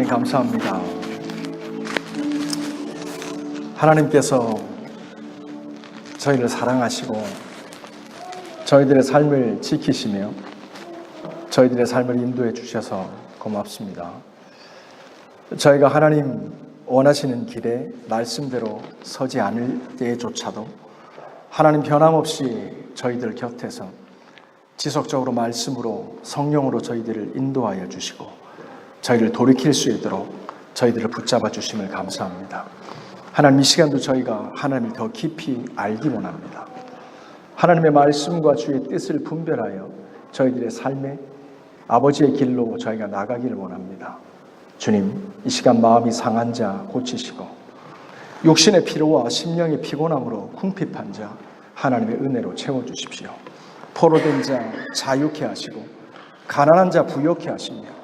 하나님 감사합니다. 하나님께서 저희를 사랑하시고 저희들의 삶을 지키시며 저희들의 삶을 인도해 주셔서 고맙습니다. 저희가 하나님 원하시는 길에 말씀대로 서지 않을 때조차도 하나님 변함없이 저희들 곁에서 지속적으로 말씀으로 성령으로 저희들을 인도하여 주시고 저희를 돌이킬 수 있도록 저희들을 붙잡아 주심을 감사합니다. 하나님, 이 시간도 저희가 하나님을 더 깊이 알기 원합니다. 하나님의 말씀과 주의 뜻을 분별하여 저희들의 삶에 아버지의 길로 저희가 나가기를 원합니다. 주님, 이 시간 마음이 상한 자 고치시고 육신의 피로와 심령의 피곤함으로 궁핍한 자 하나님의 은혜로 채워주십시오. 포로된 자 자유케 하시고 가난한 자 부욕케 하시며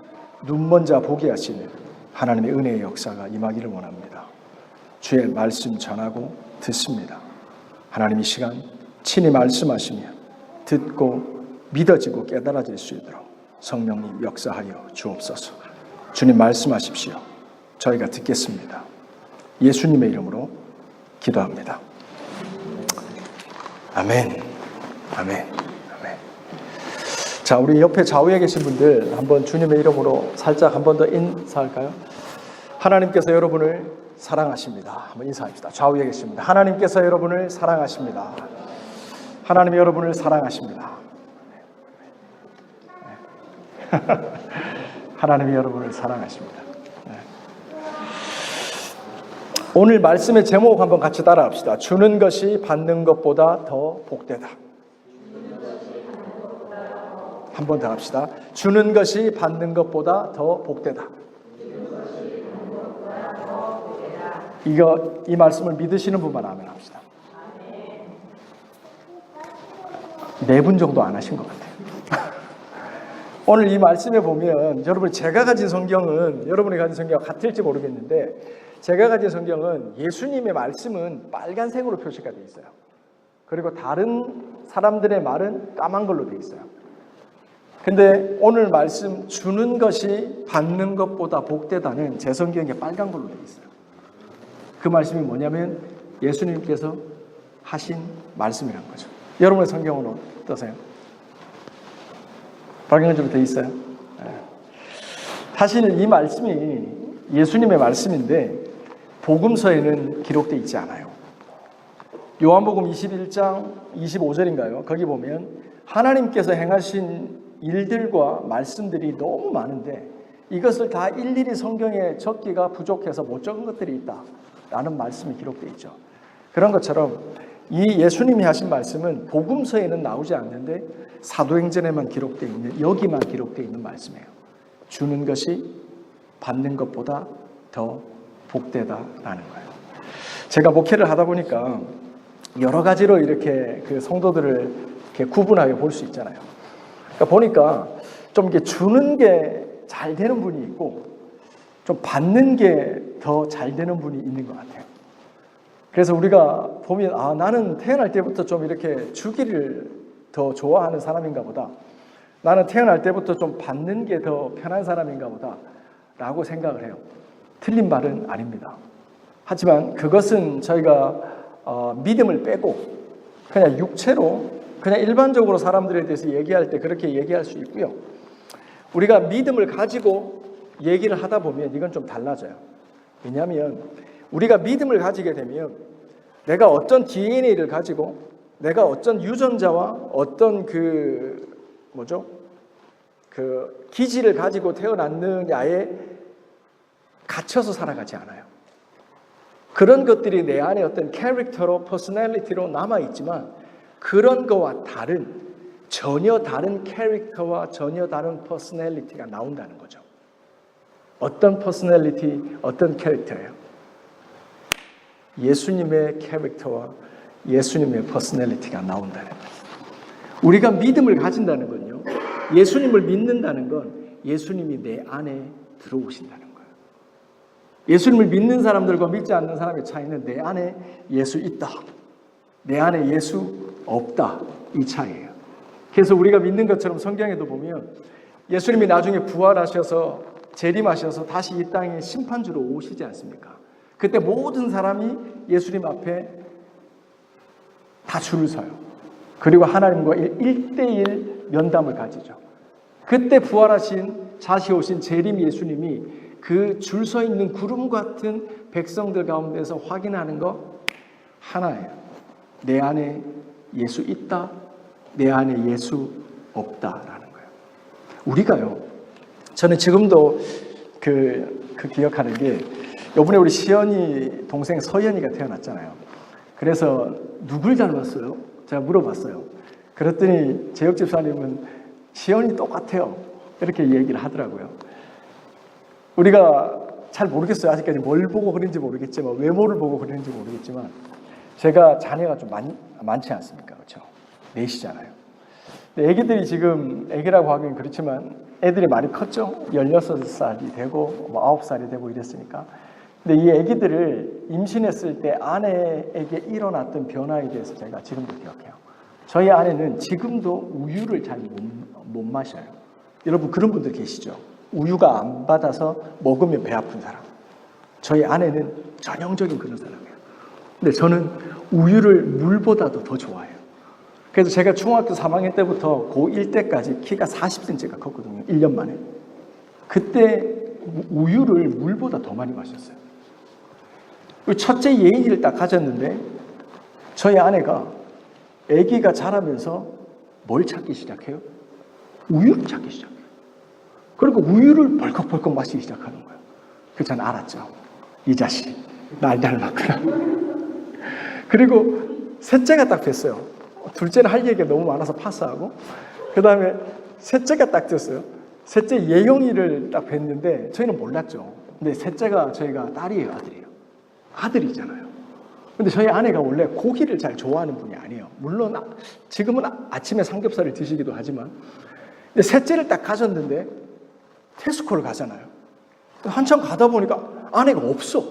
눈먼 자 보게 하시는 하나님의 은혜의 역사가 임하기를 원합니다. 주의 말씀 전하고 듣습니다. 하나님, 이 시간 친히 말씀하시며 듣고 믿어지고 깨달아질 수 있도록 성령님 역사하여 주옵소서. 주님 말씀하십시오. 저희가 듣겠습니다. 예수님의 이름으로 기도합니다. 아멘. 아멘. 아멘. 자, 우리 옆에 좌우에 계신 분들 한번 주님의 이름으로 살짝 한 번 더 인사할까요? 하나님께서 여러분을 사랑하십니다. 한번 인사합시다. 좌우에 계십니다. 하나님께서 여러분을 사랑하십니다. 하나님이 여러분을 사랑하십니다. 하나님이 여러분을 사랑하십니다. 오늘 말씀의 제목 한번 같이 따라합시다. 주는 것이 받는 것보다 더 복되다. 한 번 더 합시다. 주는 것이 받는 것보다 더 복되다. 이 말씀을 믿으시는 분만 아멘 합시다. 네 분 정도 안 하신 것 같아요. 오늘 이 말씀에 보면 여러분, 제가 가진 성경은 여러분이 가진 성경과 같을지 모르겠는데 제가 가진 성경은 예수님의 말씀은 빨간색으로 표시가 되어 있어요. 그리고 다른 사람들의 말은 까만 걸로 되어 있어요. 근데 오늘 말씀 주는 것이 받는 것보다 복되다는 제 성경에 빨간 걸로 되어 있어요. 그 말씀이 뭐냐면 예수님께서 하신 말씀이란 거죠. 여러분의 성경은 어떠세요? 빨간색으로 되어 있어요. 사실 이 말씀이 예수님의 말씀인데 복음서에는 기록되어 있지 않아요. 요한복음 21장 25절인가요? 거기 보면 하나님께서 행하신 일들과 말씀들이 너무 많은데 이것을 다 일일이 성경에 적기가 부족해서 못 적은 것들이 있다라는 말씀이 기록되어 있죠. 그런 것처럼 이 예수님이 하신 말씀은 복음서에는 나오지 않는데 사도행전에만 기록되어 있는, 여기만 기록되어 있는 말씀이에요. 주는 것이 받는 것보다 더 복되다라는 거예요. 제가 목회를 하다 보니까 여러 가지로 이렇게 그 성도들을 이렇게 구분하게 볼 수 있잖아요. 그러니까 보니까 좀 이렇게 주는 게 잘 되는 분이 있고 좀 받는 게 더 잘 되는 분이 있는 것 같아요. 그래서 우리가 보면 나는 태어날 때부터 좀 이렇게 주기를 더 좋아하는 사람인가 보다. 나는 태어날 때부터 좀 받는 게 더 편한 사람인가 보다 라고 생각을 해요. 틀린 말은 아닙니다. 하지만 그것은 저희가 믿음을 빼고 그냥 육체로 그냥 일반적으로 사람들에 대해서 얘기할 때 그렇게 얘기할 수 있고요. 우리가 믿음을 가지고 얘기를 하다 보면 이건 좀 달라져요. 왜냐하면 우리가 믿음을 가지게 되면 내가 어떤 DNA를 가지고 내가 어떤 유전자와 어떤 기질을 가지고 태어났느냐에 갇혀서 살아가지 않아요. 그런 것들이 내 안에 어떤 캐릭터로, 퍼스널리티로 남아있지만 그런 거와 다른, 전혀 다른 캐릭터와 전혀 다른 퍼스널리티가 나온다는 거죠. 어떤 퍼스널리티, 어떤 캐릭터예요? 예수님의 캐릭터와 예수님의 퍼스널리티가 나온다는 거예요. 우리가 믿음을 가진다는 건요, 예수님을 믿는다는 건 예수님이 내 안에 들어오신다는 거예요. 예수님을 믿는 사람들과 믿지 않는 사람의 차이는 내 안에 예수 있다, 내 안에 예수 없다, 이 차이예요. 그래서 우리가 믿는 것처럼 성경에도 보면 예수님이 나중에 부활하셔서 재림하셔서 다시 이 땅에 심판주로 오시지 않습니까? 그때 모든 사람이 예수님 앞에 다 줄을 서요. 그리고 하나님과 1대1 면담을 가지죠. 그때 부활하신 다시 오신 재림 예수님이 그 줄 서 있는 구름 같은 백성들 가운데서 확인하는 거 하나예요. 내 안에 예수 있다, 내 안에 예수 없다라는 거예요. 우리가요, 저는 지금도 그 기억하는 게, 요번에 우리 시연이 동생 서연이가 태어났잖아요. 그래서 누굴 닮았어요? 제가 물어봤어요. 그랬더니 재혁 집사님은 시연이 똑같아요, 이렇게 얘기를 하더라고요. 우리가 잘 모르겠어요. 아직까지 뭘 보고 그런지 모르겠지만, 외모를 보고 그런지 모르겠지만, 제가 자녀가 좀 많지 않습니까? 그렇죠? 넷이잖아요. 근데 애기들이 지금, 애기라고 하긴 그렇지만 애들이 많이 컸죠. 16살이 되고 9살이 되고 이랬으니까. 근데 이 애기들을 임신했을 때 아내에게 일어났던 변화에 대해서 제가 지금도 기억해요. 저희 아내는 지금도 우유를 잘 못 마셔요. 여러분 그런 분들 계시죠? 우유가 안 받아서 먹으면 배 아픈 사람. 저희 아내는 전형적인 그런 사람이에요. 근데 저는 우유를 물보다도 더 좋아해요. 그래서 제가 중학교 3학년 때부터 고1 때까지 키가 40cm가 컸거든요. 1년 만에. 그때 우유를 물보다 더 많이 마셨어요. 첫째 예인이를 딱 가졌는데 저희 아내가 아기가 자라면서 뭘 찾기 시작해요? 우유를 찾기 시작해요. 그리고 우유를 벌컥벌컥 마시기 시작하는 거예요. 그래서 저는 알았죠. 이 자식 날 닮았구나. 그리고 셋째가 딱 됐어요. 둘째는 할 얘기가 너무 많아서 파스하고, 그 다음에 셋째가 딱 됐어요. 셋째 예영이를 딱 뵀는데 저희는 몰랐죠. 근데 셋째가 저희가 딸이에요, 아들이에요? 아들이잖아요. 근데 저희 아내가 원래 고기를 잘 좋아하는 분이 아니에요. 물론 지금은 아침에 삼겹살을 드시기도 하지만, 근데 셋째를 딱 가졌는데 테스코를 가잖아요. 한참 가다 보니까 아내가 없어.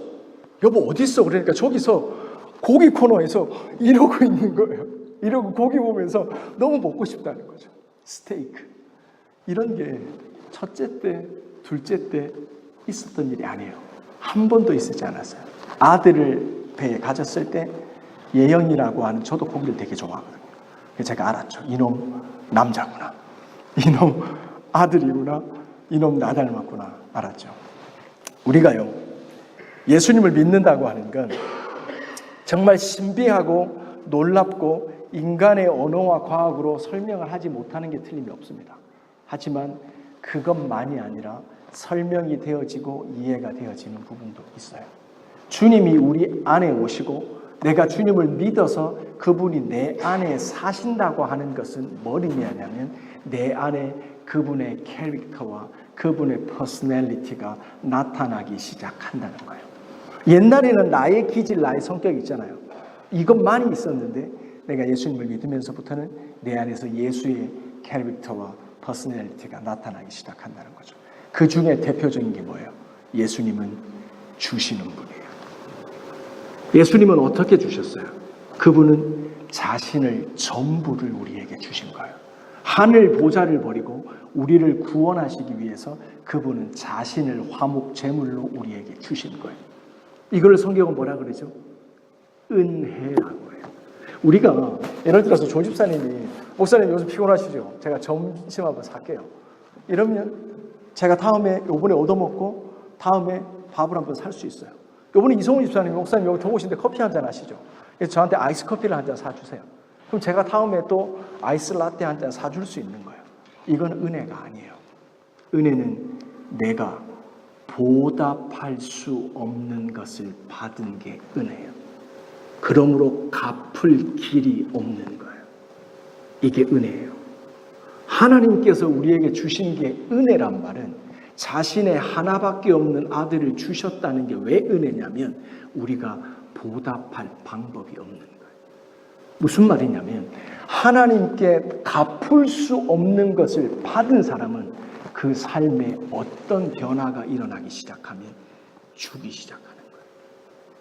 여보 어디 있어? 그러니까 저기서 고기 코너에서 이러고 있는 거예요. 이러고 고기 보면서 너무 먹고 싶다는 거죠. 스테이크. 이런 게 첫째 때, 둘째 때 있었던 일이 아니에요. 한 번도 있지 않았어요. 아들을 배에 가졌을 때 예영이라고 하는, 저도 고기를 되게 좋아하거든요. 그래서 제가 알았죠. 이놈 남자구나. 이놈 아들이구나. 이놈 나 닮았구나. 알았죠. 우리가요, 예수님을 믿는다고 하는 건 정말 신비하고 놀랍고 인간의 언어와 과학으로 설명을 하지 못하는 게 틀림이 없습니다. 하지만 그것만이 아니라 설명이 되어지고 이해가 되어지는 부분도 있어요. 주님이 우리 안에 오시고 내가 주님을 믿어서 그분이 내 안에 사신다고 하는 것은 뭘 의미하냐면 내 안에 그분의 캐릭터와 그분의 퍼스널리티가 나타나기 시작한다는 거예요. 옛날에는 나의 기질, 나의 성격이 있잖아요. 이것만이 있었는데 내가 예수님을 믿으면서부터는 내 안에서 예수의 캐릭터와 퍼스널리티가 나타나기 시작한다는 거죠. 그 중에 대표적인 게 뭐예요? 예수님은 주시는 분이에요. 예수님은 어떻게 주셨어요? 그분은 자신을 전부를 우리에게 주신 거예요. 하늘 보좌를 버리고 우리를 구원하시기 위해서 그분은 자신을 화목 제물로 우리에게 주신 거예요. 이걸 성경은 뭐라 그러죠? 은혜라고 해요. 우리가 예를 들어서 조 집사님이, 목사님 요즘 피곤하시죠? 제가 점심 한번 살게요. 이러면 제가 다음에 요번에 얻어먹고 다음에 밥을 한번 살 수 있어요. 요번에 이성훈 집사님, 목사님 여기 들어오시는데 커피 한잔 하시죠? 그래서 저한테 아이스 커피를 한 잔 사주세요. 그럼 제가 다음에 또 아이스 라떼 한 잔 사줄 수 있는 거예요. 이건 은혜가 아니에요. 은혜는 내가 보답할 수 없는 것을 받은 게 은혜예요. 그러므로 갚을 길이 없는 거예요. 이게 은혜예요. 하나님께서 우리에게 주신 게 은혜란 말은 자신의 하나밖에 없는 아들을 주셨다는 게 왜 은혜냐면 우리가 보답할 방법이 없는 거예요. 무슨 말이냐면 하나님께 갚을 수 없는 것을 받은 사람은 그 삶에 어떤 변화가 일어나기 시작하면 주기 시작하는 거예요.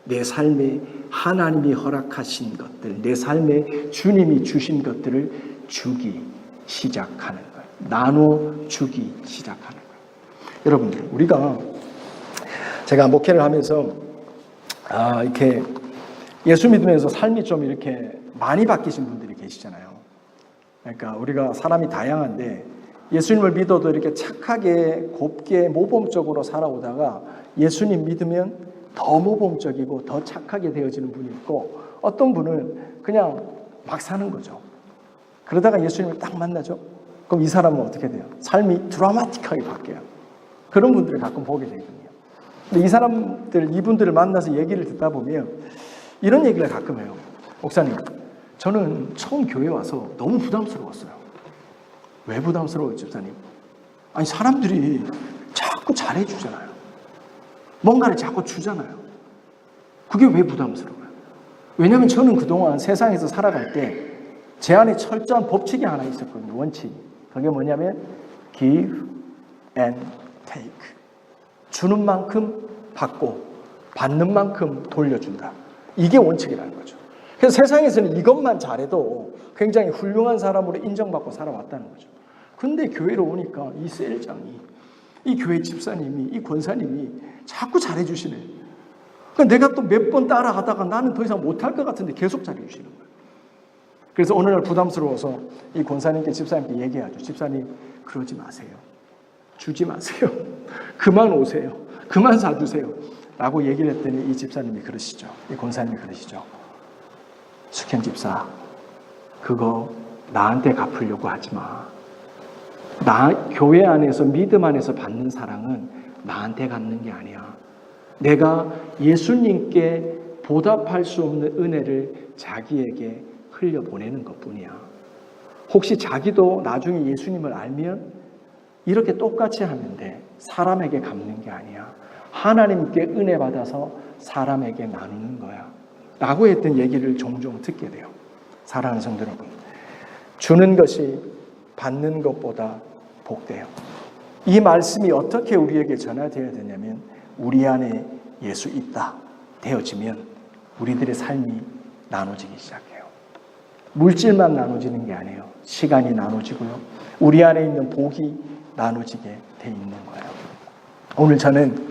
내 삶에 하나님이 허락하신 것들, 내 삶에 주님이 주신 것들을 주기 시작하는 거예요. 나눠 주기 시작하는 거예요. 여러분들, 우리가 제가 목회를 하면서 이렇게 예수 믿으면서 삶이 좀 이렇게 많이 바뀌신 분들이 계시잖아요. 그러니까 우리가 사람이 다양한데 예수님을 믿어도 이렇게 착하게 곱게 모범적으로 살아오다가 예수님 믿으면 더 모범적이고 더 착하게 되어지는 분이 있고, 어떤 분은 그냥 막 사는 거죠. 그러다가 예수님을 딱 만나죠. 그럼 이 사람은 어떻게 돼요? 삶이 드라마틱하게 바뀌어요. 그런 분들을 가끔 보게 되거든요. 근데 이 사람들, 이분들을 만나서 얘기를 듣다 보면 이런 얘기를 가끔 해요. 목사님, 저는 처음 교회 와서 너무 부담스러웠어요. 왜 부담스러워요, 집사님? 아니, 사람들이 자꾸 잘해주잖아요. 뭔가를 자꾸 주잖아요. 그게 왜 부담스러워요? 왜냐하면 저는 그동안 세상에서 살아갈 때 제 안에 철저한 법칙이 하나 있었거든요. 원칙이. 그게 뭐냐면 give and take. 주는 만큼 받고 받는 만큼 돌려준다. 이게 원칙이라는 거죠. 그래서 세상에서는 이것만 잘해도 굉장히 훌륭한 사람으로 인정받고 살아왔다는 거죠. 근데 교회로 오니까 이 셀장이, 이 교회 집사님이, 이 권사님이 자꾸 잘해주시네. 그러니까 내가 또 몇 번 따라하다가 나는 더 이상 못할 것 같은데 계속 잘해주시는 거예요. 그래서 어느 날 부담스러워서 이 권사님께, 집사님께 얘기하죠. 집사님, 그러지 마세요. 주지 마세요. 그만 오세요. 그만 사주세요. 라고 얘기를 했더니 이 집사님이 그러시죠. 이 권사님이 그러시죠. 숙현 집사, 그거 나한테 갚으려고 하지 마. 교회 안에서, 믿음 안에서 받는 사랑은 나한테 갖는 게 아니야. 내가 예수님께 보답할 수 없는 은혜를 자기에게 흘려보내는 것뿐이야. 혹시 자기도 나중에 예수님을 알면 이렇게 똑같이 하면 돼. 사람에게 갚는 게 아니야. 하나님께 은혜 받아서 사람에게 나누는 거야. 라고 했던 얘기를 종종 듣게 돼요. 사랑하는 성도 여러분, 주는 것이 받는 것보다 복돼요. 이 말씀이 어떻게 우리에게 전화되어야 되냐면, 우리 안에 예수 있다 되어지면 우리들의 삶이 나눠지기 시작해요. 물질만 나눠지는 게 아니에요. 시간이 나눠지고요. 우리 안에 있는 복이 나눠지게 돼 있는 거예요. 오늘 저는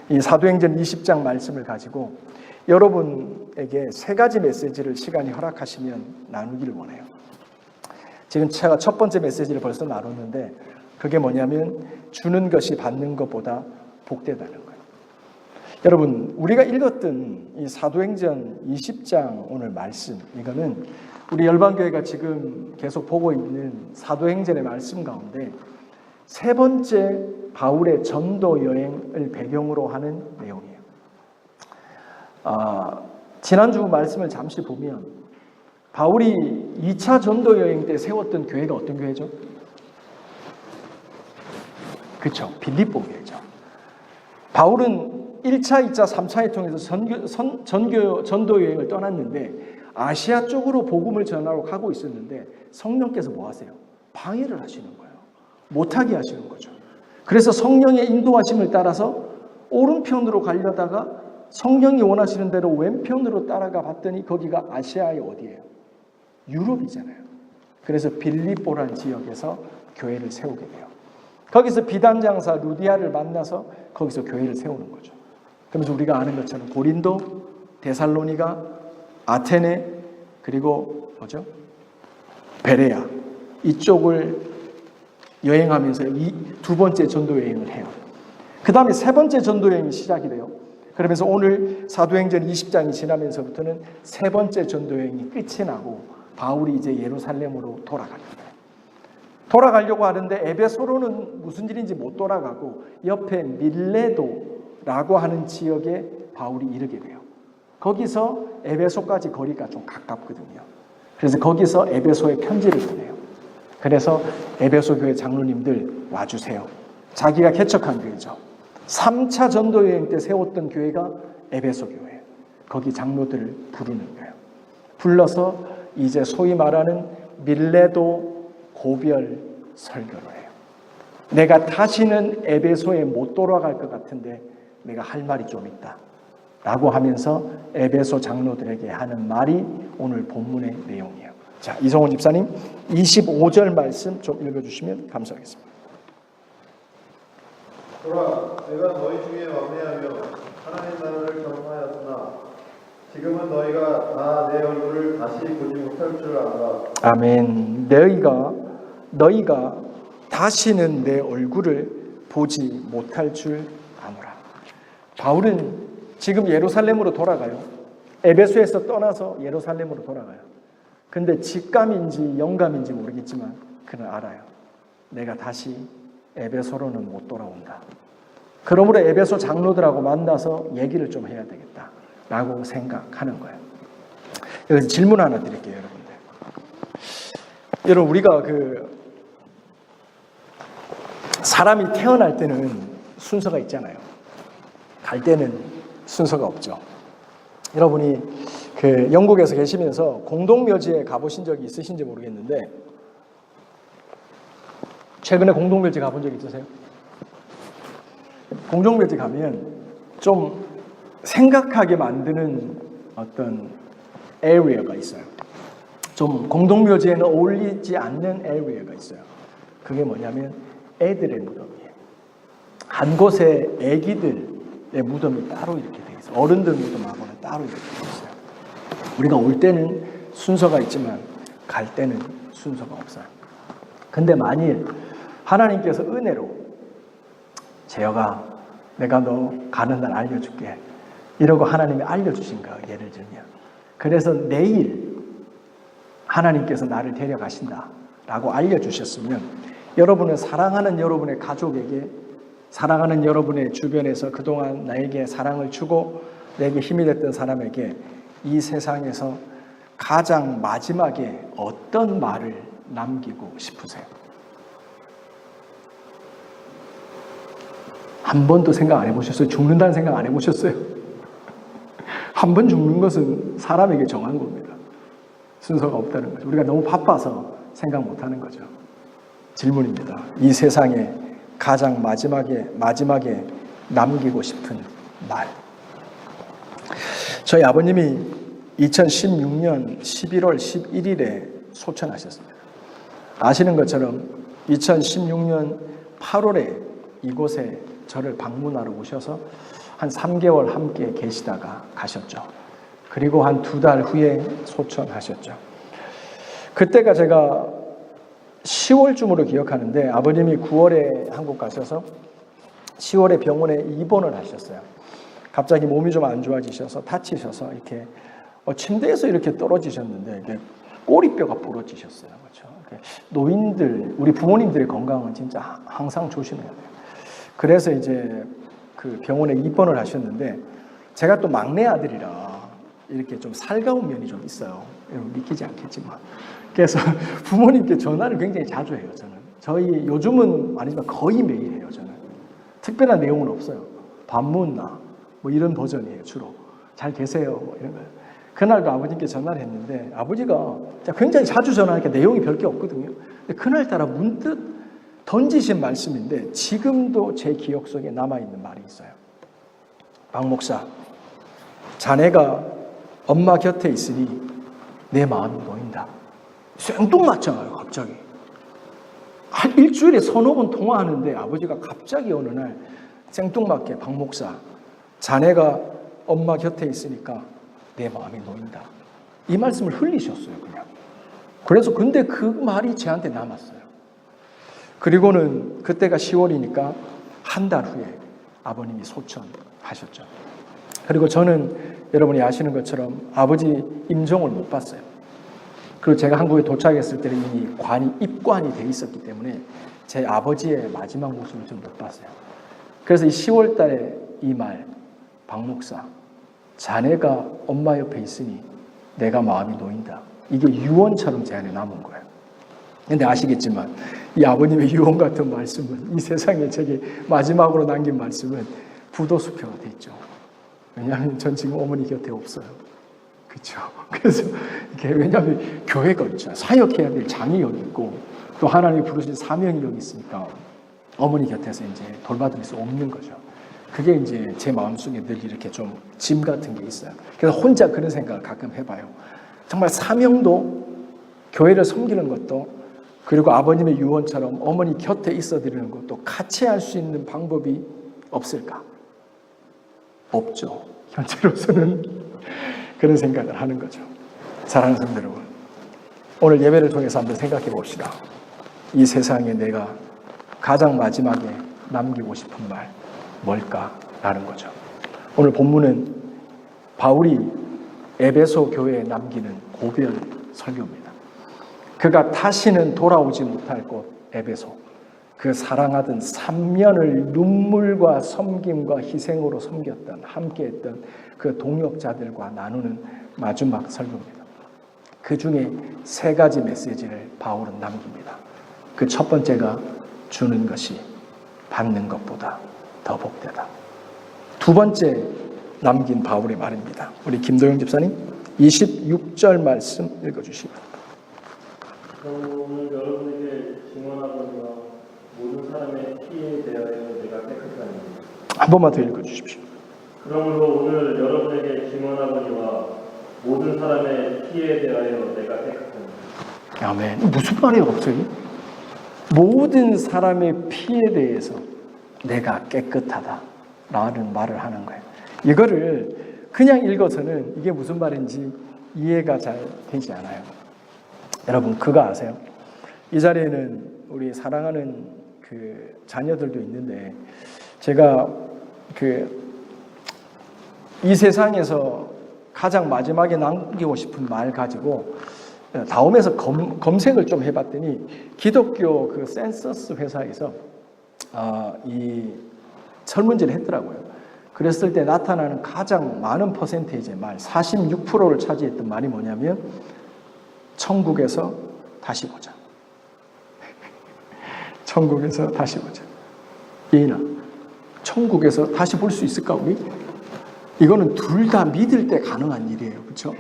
이 사도행전 20장 말씀을 가지고 여러분에게 세 가지 메시지를 시간이 허락하시면 나누기를 원해요. 지금 제가 첫 번째 메시지를 벌써 나눴는데, 그게 뭐냐면 주는 것이 받는 것보다 복되다는 거예요. 여러분, 우리가 읽었던 이 사도행전 20장 오늘 말씀, 이거는 우리 열방교회가 지금 계속 보고 있는 사도행전의 말씀 가운데 세 번째 바울의 전도 여행을 배경으로 하는 내용이에요. 지난주 말씀을 잠시 보면 바울이 2차 전도 여행 때 세웠던 교회가 어떤 교회죠? 그렇죠. 빌립보 교회죠. 바울은 1차, 2차, 3차에 통해서 전도 여행을 떠났는데 아시아 쪽으로 복음을 전하러 가고 있었는데 성령께서 뭐 하세요? 방해를 하시는 거예요. 못하게 하시는 거죠. 그래서 성령의 인도하심을 따라서 오른편으로 가려다가 성령이 원하시는 대로 왼편으로 따라가 봤더니 거기가 아시아의 어디예요? 유럽이잖아요. 그래서 빌립보라는 지역에서 교회를 세우게 돼요. 거기서 비단 장사 루디아를 만나서 거기서 교회를 세우는 거죠. 그러면서 우리가 아는 것처럼 고린도, 데살로니가, 아테네, 그리고 뭐죠? 베레아, 이쪽을 여행하면서 이 두 번째 전도 여행을 해요. 그 다음에 세 번째 전도 여행이 시작이 돼요. 그러면서 오늘 사도행전 20장이 지나면서부터는 세 번째 전도 여행이 끝이 나고 바울이 이제 예루살렘으로 돌아갑니다. 돌아가려고 하는데 에베소로는 무슨 일인지 못 돌아가고 옆에 밀레도라고 하는 지역에 바울이 이르게 돼요. 거기서 에베소까지 거리가 좀 가깝거든요. 그래서 거기서 에베소에 편지를 보내요. 그래서 에베소 교회 장로님들 와주세요. 자기가 개척한 교회죠. 3차 전도 여행 때 세웠던 교회가 에베소 교회예요. 거기 장로들을 부르는 거예요. 불러서 이제 소위 말하는 밀레도 고별 설교를 해요. 내가 다시는 에베소에 못 돌아갈 것 같은데 내가 할 말이 좀 있다 라고 하면서 에베소 장로들에게 하는 말이 오늘 본문의 내용이에요. 자, 이성훈 집사님 25절 말씀 좀 읽어주시면 감사하겠습니다. 보라, 내가 너희 중에 왕래하며 하나님 나라를 경험하였으나 지금은 너희가 다 내 얼굴을 다시 보지 못할 줄 알아. 아멘. 너희가 다시는 내 얼굴을 보지 못할 줄 아노라. 바울은 지금 예루살렘으로 돌아가요. 에베소에서 떠나서 예루살렘으로 돌아가요. 근데 직감인지 영감인지 모르겠지만 그는 알아요. 내가 다시 에베소로는 못 돌아온다. 그러므로 에베소 장로들하고 만나서 얘기를 좀 해야 되겠다라고 생각하는 거예요. 여기서 질문 하나 드릴게요, 여러분들. 여러분, 우리가 사람이 태어날 때는 순서가 있잖아요. 갈 때는 순서가 없죠. 여러분이 영국에서 계시면서 공동묘지에 가보신 적이 있으신지 모르겠는데 최근에 공동묘지 가본 적 있으세요? 공동묘지 가면 좀 생각하게 만드는 어떤 에리어가 있어요. 좀 공동묘지에는 어울리지 않는 에리어가 있어요. 그게 뭐냐면 애들의 무덤이에요. 한 곳에 애기들의 무덤이 따로 이렇게 돼 있어요. 어른들 무덤하고는 따로 이렇게 돼 있어요. 우리가 올 때는 순서가 있지만 갈 때는 순서가 없어요. 근데 만일 하나님께서 은혜로 재혁아, 내가 너 가는 날 알려줄게 이러고 하나님이 알려주신 거 예를 들면, 그래서 내일 하나님께서 나를 데려가신다 라고 알려주셨으면 여러분은 사랑하는 여러분의 가족에게, 사랑하는 여러분의 주변에서 그동안 나에게 사랑을 주고 내게 힘이 됐던 사람에게 이 세상에서 가장 마지막에 어떤 말을 남기고 싶으세요? 한 번도 생각 안 해보셨어요? 죽는다는 생각 안 해보셨어요? 한 번 죽는 것은 사람에게 정한 겁니다. 순서가 없다는 거죠. 우리가 너무 바빠서 생각 못하는 거죠. 질문입니다. 이 세상에 가장 마지막에 남기고 싶은 말. 저희 아버님이 2016년 11월 11일에 소천하셨습니다. 아시는 것처럼 2016년 8월에 이곳에 저를 방문하러 오셔서 한 3개월 함께 계시다가 가셨죠. 그리고 한 2달 후에 소천하셨죠. 그때가 제가 10월쯤으로 기억하는데 아버님이 9월에 한국 가셔서 10월에 병원에 입원을 하셨어요. 갑자기 몸이 좀 안 좋아지셔서 다치셔서 이렇게 침대에서 이렇게 떨어지셨는데 이게 꼬리뼈가 부러지셨어요. 그렇죠? 노인들, 우리 부모님들의 건강은 진짜 항상 조심해야 돼요. 그래서 이제 그 병원에 입원을 하셨는데 제가 또 막내 아들이라 이렇게 좀 살가운 면이 좀 있어요. 여러분 믿기지 않겠지만. 그래서 부모님께 전화를 굉장히 자주 해요, 저는. 저희 요즘은 아니지만 거의 매일 해요, 저는. 특별한 내용은 없어요. 반문나 뭐 이런 버전이에요, 주로. 잘 계세요, 뭐 이런 거예요. 그날도 아버님께 전화를 했는데 아버지가 굉장히 자주 전화하니까 내용이 별게 없거든요. 근데 그날따라 문득 던지신 말씀인데 지금도 제 기억 속에 남아있는 말이 있어요. 박 목사, 자네가 엄마 곁에 있으니 내 마음이 놓인다. 생뚱맞잖아요, 갑자기. 한 일주일에 서너 번 통화하는데 아버지가 갑자기 어느 날 생뚱맞게 박 목사, 자네가 엄마 곁에 있으니까 내 마음이 놓인다. 이 말씀을 흘리셨어요, 그냥. 그래서 근데 그 말이 저한테 남았어요. 그리고는 그때가 10월이니까 한 달 후에 아버님이 소천하셨죠. 그리고 저는 여러분이 아시는 것처럼 아버지 임종을 못 봤어요. 그리고 제가 한국에 도착했을 때는 이미 입관이 돼 있었기 때문에 제 아버지의 마지막 모습을 좀 못 봤어요. 그래서 이 10월 달에 이 말, 박 목사, 자네가 엄마 옆에 있으니 내가 마음이 놓인다. 이게 유언처럼 제 안에 남은 거예요. 근데 아시겠지만 이 아버님의 유언 같은 말씀은, 이 세상에 제게 마지막으로 남긴 말씀은 부도수표가 됐죠. 왜냐하면 전 지금 어머니 곁에 없어요. 그렇죠? 그래서 이게 왜냐하면 교회가 있잖아요. 사역해야 될 장이 여기 있고 또 하나님이 부르신 사명이 여기 있으니까 어머니 곁에서 이제 돌봐드릴 수 없는 거죠. 그게 이제 제 마음속에 늘 이렇게 좀 짐 같은 게 있어요. 그래서 혼자 그런 생각을 가끔 해봐요. 정말 사명도, 교회를 섬기는 것도 그리고 아버님의 유언처럼 어머니 곁에 있어드리는 것도 같이 할 수 있는 방법이 없을까? 없죠. 현재로서는 그런 생각을 하는 거죠. 사랑하는 성도 여러분, 오늘 예배를 통해서 한번 생각해 봅시다. 이 세상에 내가 가장 마지막에 남기고 싶은 말 뭘까라는 거죠. 오늘 본문은 바울이 에베소 교회에 남기는 고별 설교입니다. 그가 다시는 돌아오지 못할 곳 에베소, 그 사랑하던 3년을 눈물과 섬김과 희생으로 섬겼던, 함께했던 그 동역자들과 나누는 마지막 설교입니다. 그 중에 3가지 메시지를 바울은 남깁니다. 그 첫 번째가 주는 것이 받는 것보다 더 복되다. 두 번째 남긴 바울의 말입니다. 우리 김도영 집사님 26절 말씀 읽어주시기 바랍니다. 오늘 여러분에게 증언하거니와 모든 사람의 피에 대하여 내가 깨끗하니. 한 번만 더 읽어주십시오. 그러므로 오늘 여러분에게 증언하거니와 모든 사람의 피에 대하여 내가 깨끗하니. 아멘. 무슨 말이에요 갑자기? 모든 사람의 피에 대해서 내가 깨끗하다 라는 말을 하는 거예요. 이거를 그냥 읽어서는 이게 무슨 말인지 이해가 잘 되지 않아요. 여러분 그거 아세요? 이 자리에는 우리 사랑하는 그 자녀들도 있는데 제가 이 세상에서 가장 마지막에 남기고 싶은 말 가지고 다음에서 검색을 좀 해봤더니 기독교 그 센서스 회사에서 이 설문지를 했더라고요. 그랬을 때 나타나는 가장 많은 퍼센테이지의 말, 46%를 차지했던 말이 뭐냐면 천국에서 다시 보자. 천국에서 다시 보자. 예인아, 천국에서 다시 볼 수 있을까 우리? 이거는 둘 다 믿을 때 가능한 일이에요. 그렇죠?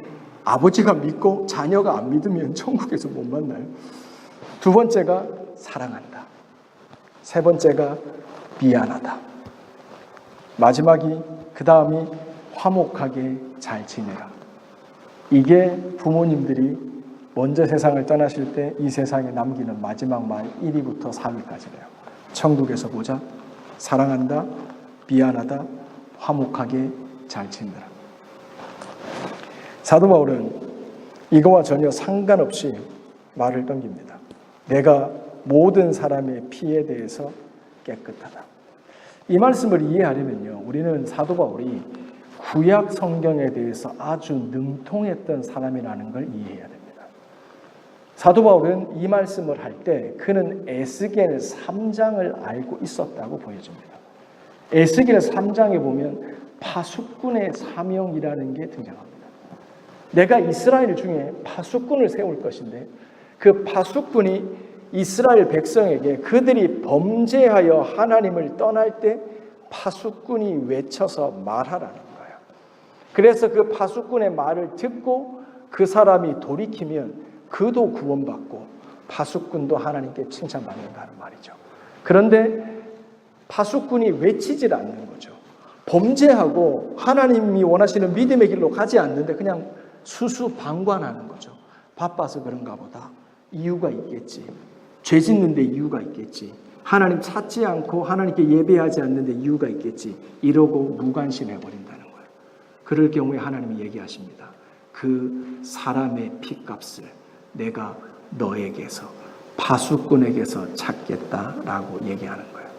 아버지가 믿고 자녀가 안 믿으면 천국에서 못 만나요. 두 번째가 사랑한다. 세 번째가 미안하다. 마지막이 그 다음이 화목하게 잘 지내라. 이게 부모님들이 먼저 세상을 떠나실 때 이 세상에 남기는 마지막 말 1위부터 4위까지래요. 천국에서 보자, 사랑한다, 미안하다, 화목하게 잘 지내라. 사도 바울은 이거와 전혀 상관없이 말을 넘깁니다. 내가 모든 사람의 피에 대해서 깨끗하다. 이 말씀을 이해하려면요, 우리는 사도 바울이 구약 성경에 대해서 아주 능통했던 사람이라는 걸 이해해야 됩니다. 사도 바울은 이 말씀을 할 때 그는 에스겔 3장을 알고 있었다고 보여집니다. 에스겔 3장에 보면 파수꾼의 사명이라는 게 등장합니다. 내가 이스라엘 중에 파수꾼을 세울 것인데 그 파수꾼이 이스라엘 백성에게 그들이 범죄하여 하나님을 떠날 때 파수꾼이 외쳐서 말하라는 거예요. 그래서 그 파수꾼의 말을 듣고 그 사람이 돌이키면 그도 구원받고 파수꾼도 하나님께 칭찬받는다는 말이죠. 그런데 파수꾼이 외치질 않는 거죠. 범죄하고 하나님이 원하시는 믿음의 길로 가지 않는데 그냥 수수방관하는 거죠. 바빠서 그런가 보다. 이유가 있겠지. 죄 짓는데 이유가 있겠지. 하나님 찾지 않고 하나님께 예배하지 않는데 이유가 있겠지. 이러고 무관심해버린다는 거예요. 그럴 경우에 하나님이 얘기하십니다. 그 사람의 핏값을 내가 너에게서 파수꾼에게서 찾겠다라고 얘기하는 거예요.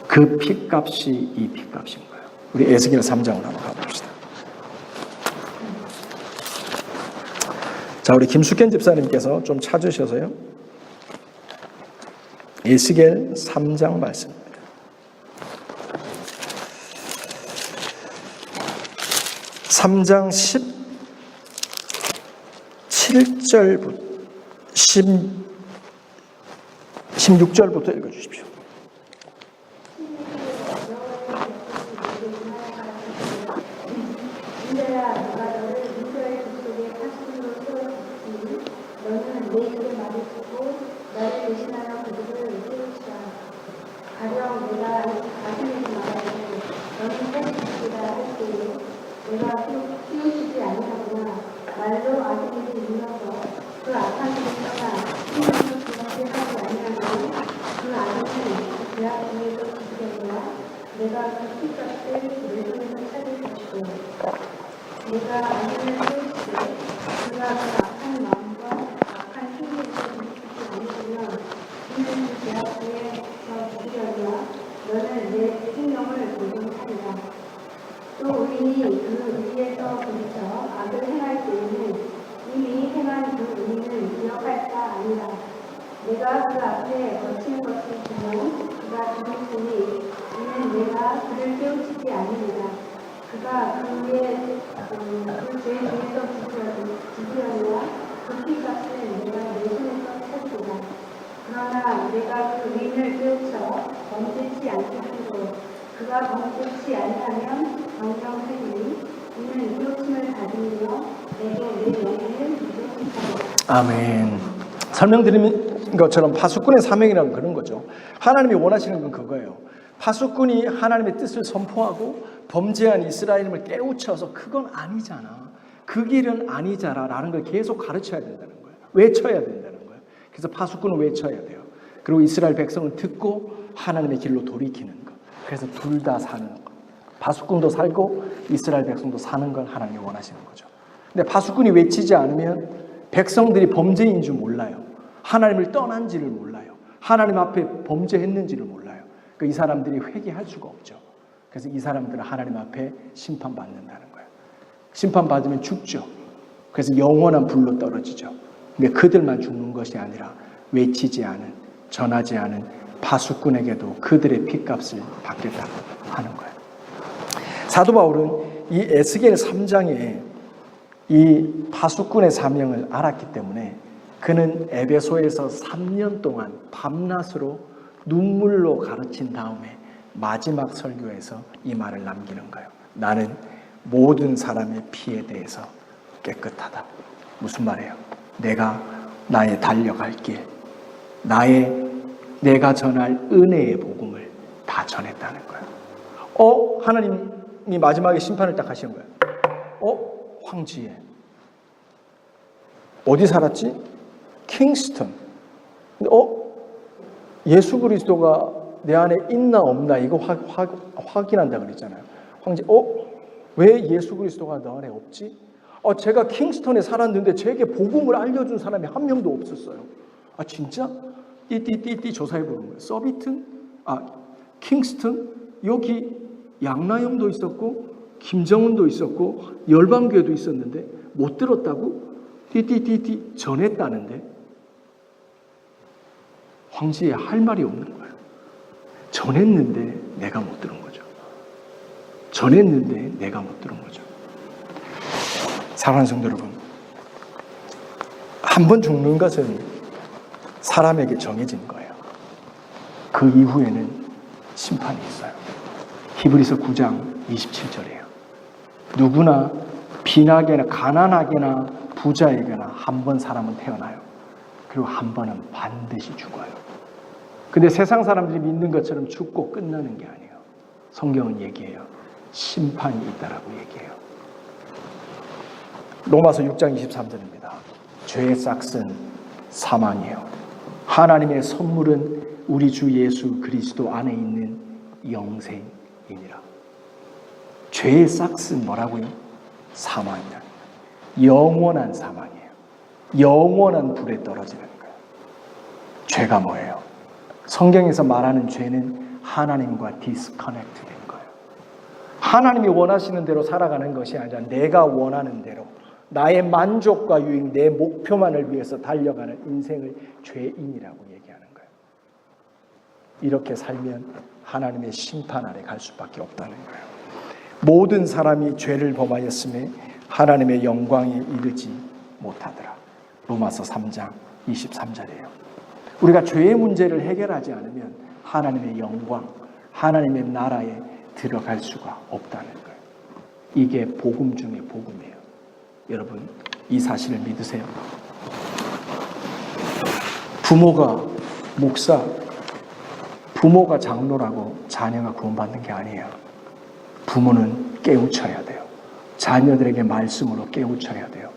그 핏값이 이 핏값인 거예요. 우리 에스겔 3장으로 한번 가봅시다. 자, 우리 김숙현 집사님께서 좀 찾으셔서요. 에스겔 3장 말씀입니다. 3장 17절부터 16절부터 읽어주십시오. 내가 키우시지 아니하구나. 말로 아들에게 일러서 그 악한 일을 떠나 아들은 그 앞에서 죽이려니와 내가 그 피값을 내 손에서 찾을 것이고 내가 아들을 세우시되 그가 그 악한 마음과 악한 생각을 멈추지 않으면 이는 그 앞에서 죽이려니와 너는 내 생명을 보존하리라. 또 의인이 그 의에서 부딪혀 악을 행할 때에는 이미 행한 그 의인은 기억할 바 아니라 내가 그 앞에 거친 것을 보면 그가 죽었으니 이는 내가 그를 깨우치지 아니니라. 그가 그 죄 중에서 죽으려니와 그 피값을 내가 내 손에서 찾으리라. 그러나 내가 그 의인을 깨우쳐 범죄치 않게 하므로 그가 범죄치 아니하면 정령하리니 이는 깨우침을 받으며 내게 내 영혼을 유존하리라. 아멘. 설명드린 것처럼 파수꾼의 사명이라는 그런 거죠. 하나님이 원하시는 건 그거예요. 파수꾼이 하나님의 뜻을 선포하고 범죄한 이스라엘을 깨우쳐서 그건 아니잖아, 그 길은 아니잖아라는 걸 계속 가르쳐야 된다는 거예요. 외쳐야 된다는 거예요. 그래서 파수꾼은 외쳐야 돼요. 그리고 이스라엘 백성은 듣고 하나님의 길로 돌이키는 거. 그래서 둘 다 사는 거. 파수꾼도 살고 이스라엘 백성도 사는 걸 하나님이 원하시는 거죠. 근데 파수꾼이 외치지 않으면 백성들이 범죄인 줄 몰라요. 하나님을 떠난지를 몰라요. 하나님 앞에 범죄했는지를 몰라요. 이 사람들이 회개할 수가 없죠. 그래서 이 사람들은 하나님 앞에 심판받는다는 거예요. 심판받으면 죽죠. 그래서 영원한 불로 떨어지죠. 근데 그들만 죽는 것이 아니라 외치지 않은, 전하지 않은 파수꾼에게도 그들의 핏값을 받겠다고 하는 거예요. 사도 바울은 이 에스겔 3장에 이 파수꾼의 사명을 알았기 때문에 그는 에베소에서 3년 동안 밤낮으로 눈물로 가르친 다음에 마지막 설교에서 이 말을 남기는 거예요. 나는 모든 사람의 피에 대해서 깨끗하다. 무슨 말이에요? 내가 나의 달려갈 길, 내가 전할 은혜의 복음을 다 전했다는 거예요. 하나님이 마지막에 심판을 딱 하시는 거예요. 황지에 어디 살았지? 킹스턴. 예수 그리스도가 내 안에 있나 없나 이거 확인한다 그랬잖아요. 황제, 왜 예수 그리스도가 너 안에 없지? 제가 킹스턴에 살았는데 제게 복음을 알려준 사람이 한 명도 없었어요. 진짜? 띠띠띠띠 조사해 보는 거예요. 서비튼, 킹스턴, 여기 양나영도 있었고 김정은도 있었고 열방교회도 있었는데 못 들었다고? 띠띠띠띠 전했다는데 황지에 할 말이 없는 거예요. 전했는데 내가 못 들은 거죠. 전했는데 내가 못 들은 거죠. 사랑하는 성도 여러분, 한 번 죽는 것은 사람에게 정해진 거예요. 그 이후에는 심판이 있어요. 히브리서 9장 27절이에요. 누구나 빈하게나 가난하게나 부자에게나 한 번 사람은 태어나요. 그리고 한 번은 반드시 죽어요. 근데 세상 사람들이 믿는 것처럼 죽고 끝나는 게 아니에요. 성경은 얘기해요. 심판이 있다라고 얘기해요. 로마서 6장 23절입니다. 죄의 싹은 사망이에요. 하나님의 선물은 우리 주 예수 그리스도 안에 있는 영생이니라. 죄의 싹은 뭐라고요? 사망이라. 영원한 사망이에요. 영원한 불에 떨어지는 거예요. 죄가 뭐예요? 성경에서 말하는 죄는 하나님과 디스커넥트 된 거예요. 하나님이 원하시는 대로 살아가는 것이 아니라 내가 원하는 대로 나의 만족과 유익, 내 목표만을 위해서 달려가는 인생을 죄인이라고 얘기하는 거예요. 이렇게 살면 하나님의 심판 아래 갈 수밖에 없다는 거예요. 모든 사람이 죄를 범하였음에 하나님의 영광에 이르지 못하더라. 로마서 3장 23절이에요. 우리가 죄의 문제를 해결하지 않으면 하나님의 영광, 하나님의 나라에 들어갈 수가 없다는 거예요. 이게 복음 중에 복음이에요. 여러분, 이 사실을 믿으세요? 부모가 목사, 부모가 장로라고 자녀가 구원받는 게 아니에요. 부모는 깨우쳐야 돼요. 자녀들에게 말씀으로 깨우쳐야 돼요.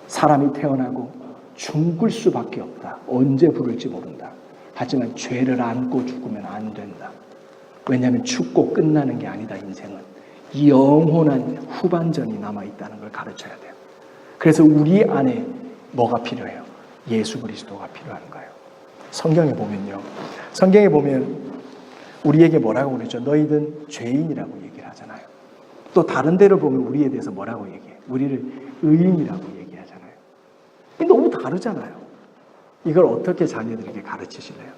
사람이 태어나고 죽을 수밖에 없다. 언제 부를지 모른다. 하지만 죄를 안고 죽으면 안 된다. 왜냐하면 죽고 끝나는 게 아니다. 인생은 영원한 후반전이 남아있다는 걸 가르쳐야 돼요. 그래서 우리 안에 뭐가 필요해요? 예수 그리스도가 필요한 거예요. 성경에 보면요, 성경에 보면 우리에게 뭐라고 그러죠? 너희는 죄인이라고 얘기를 하잖아요. 또 다른 데를 보면 우리에 대해서 뭐라고 얘기해요? 우리를 의인이라고 얘기하잖아요. 이게 너무 다르잖아요. 이걸 어떻게 자녀들에게 가르치실래요?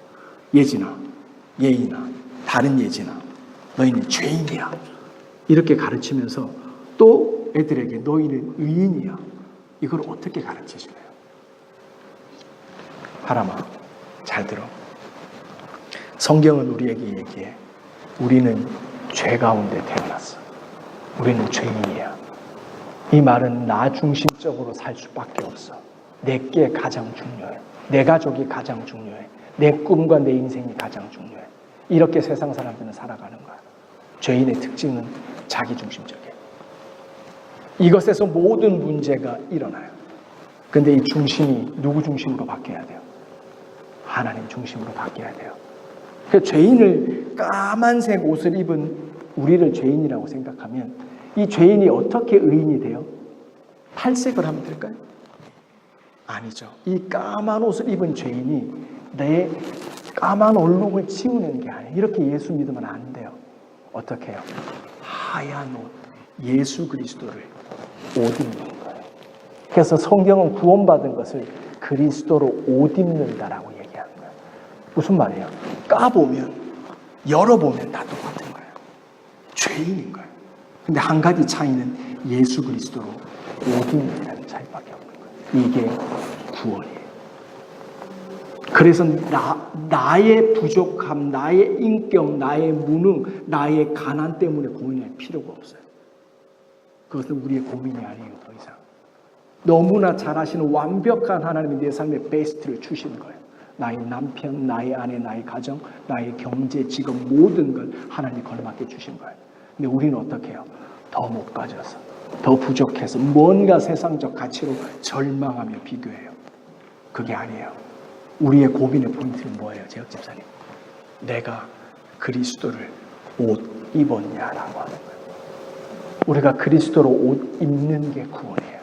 예진아, 예인아, 다른 예진아, 너희는 죄인이야. 이렇게 가르치면서 또 애들에게 너희는 의인이야. 이걸 어떻게 가르치실래요? 하람아, 잘 들어. 성경은 우리에게 얘기해. 우리는 죄 가운데 태어났어. 우리는 죄인이야. 이 말은 나 중심적으로 살 수밖에 없어. 내게 가장 중요해. 내 가족이 가장 중요해. 내 꿈과 내 인생이 가장 중요해. 이렇게 세상 사람들은 살아가는 거야. 죄인의 특징은 자기중심적이에요. 이것에서 모든 문제가 일어나요. 근데 이 중심이 누구 중심으로 바뀌어야 돼요? 하나님 중심으로 바뀌어야 돼요. 그 죄인을 까만색 옷을 입은 우리를 죄인이라고 생각하면 이 죄인이 어떻게 의인이 돼요? 탈색을 하면 될까요? 아니죠. 이 까만 옷을 입은 죄인이 내 까만 얼룩을 치우는 게 아니에요. 이렇게 예수 믿으면 안 돼요. 어떻게 해요? 하얀 옷, 예수 그리스도를 옷 입는 거예요. 그래서 성경은 구원받은 것을 그리스도로 옷 입는다라고 얘기하는 거예요. 무슨 말이에요? 까보면, 열어보면 다 똑같은 거예요. 죄인인 거예요. 근데 한 가지 차이는 예수 그리스도로 옷 입는다는 차이밖에 없는 거예요. 이게 구원이에요. 그래서 나의 부족함, 나의 인격, 나의 무능, 나의 가난 때문에 고민할 필요가 없어요. 그것은 우리의 고민이 아니에요. 더 이상. 너무나 잘하시는 완벽한 하나님이 내 삶의 베스트를 주시는 거예요. 나의 남편, 나의 아내, 나의 가정, 나의 경제, 직업 모든 걸 하나님이 걸맞게 주신 거예요. 근데 우리는 어떻게 해요? 더 못 가져서, 더 부족해서 뭔가 세상적 가치로 절망하며 비교해요. 그게 아니에요. 우리의 고민의 포인트는 뭐예요? 제혁 집사님, 내가 그리스도를 옷 입었냐라고 하는 거예요. 우리가 그리스도로 옷 입는 게 구원이에요.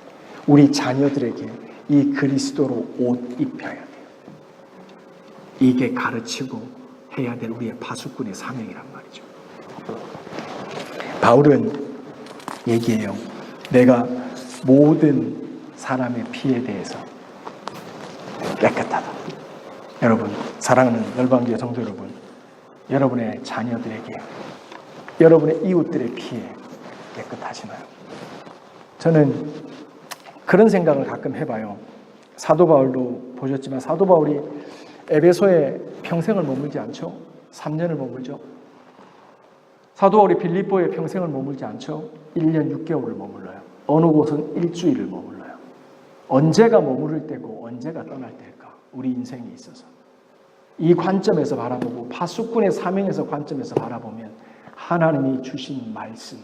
우리 자녀들에게 이 그리스도로 옷 입혀야 돼요. 이게 가르치고 해야 될 우리의 파수꾼의 사명이란 말이죠. 바울은 얘기해요. 내가 모든 사람의 피에 대해서 깨끗하다. 여러분, 사랑하는 열방교회 성도 여러분, 여러분의 자녀들에게, 여러분의 이웃들의 피에 깨끗하시나요? 저는 그런 생각을 가끔 해봐요. 사도 바울도 보셨지만 사도 바울이 에베소에 평생을 머물지 않죠? 3년을 머물죠. 사도 바울이 빌립보에 평생을 머물지 않죠? 1년 6개월을 머물러요. 어느 곳은 일주일을 머물러요. 언제가 머무를 때고 언제가 떠날 때일까? 우리 인생에 있어서. 이 관점에서 바라보고 파수꾼의 사명에서 관점에서 바라보면 하나님이 주신 말씀,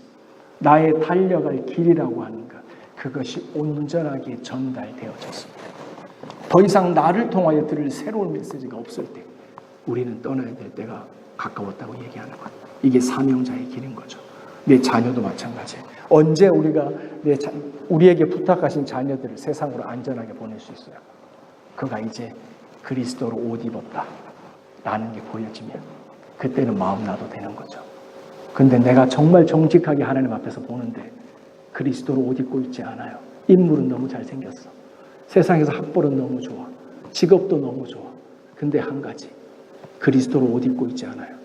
나의 달려갈 길이라고 하는 것, 그것이 온전하게 전달되어졌습니다. 더 이상 나를 통하여 들을 새로운 메시지가 없을 때 우리는 떠나야 될 때가 가까웠다고 얘기하는 것. 이게 사명자의 길인 거죠. 내 자녀도 마찬가지예요. 언제 우리가 우리에게 부탁하신 자녀들을 세상으로 안전하게 보낼 수 있어요? 그가 이제 그리스도로 옷 입었다 라는 게 보여지면 그때는 마음 놔도 되는 거죠. 근데 내가 정말 정직하게 하나님 앞에서 보는데 그리스도로 옷 입고 있지 않아요. 인물은 너무 잘생겼어. 세상에서 학벌은 너무 좋아. 직업도 너무 좋아. 근데 한 가지, 그리스도로 옷 입고 있지 않아요.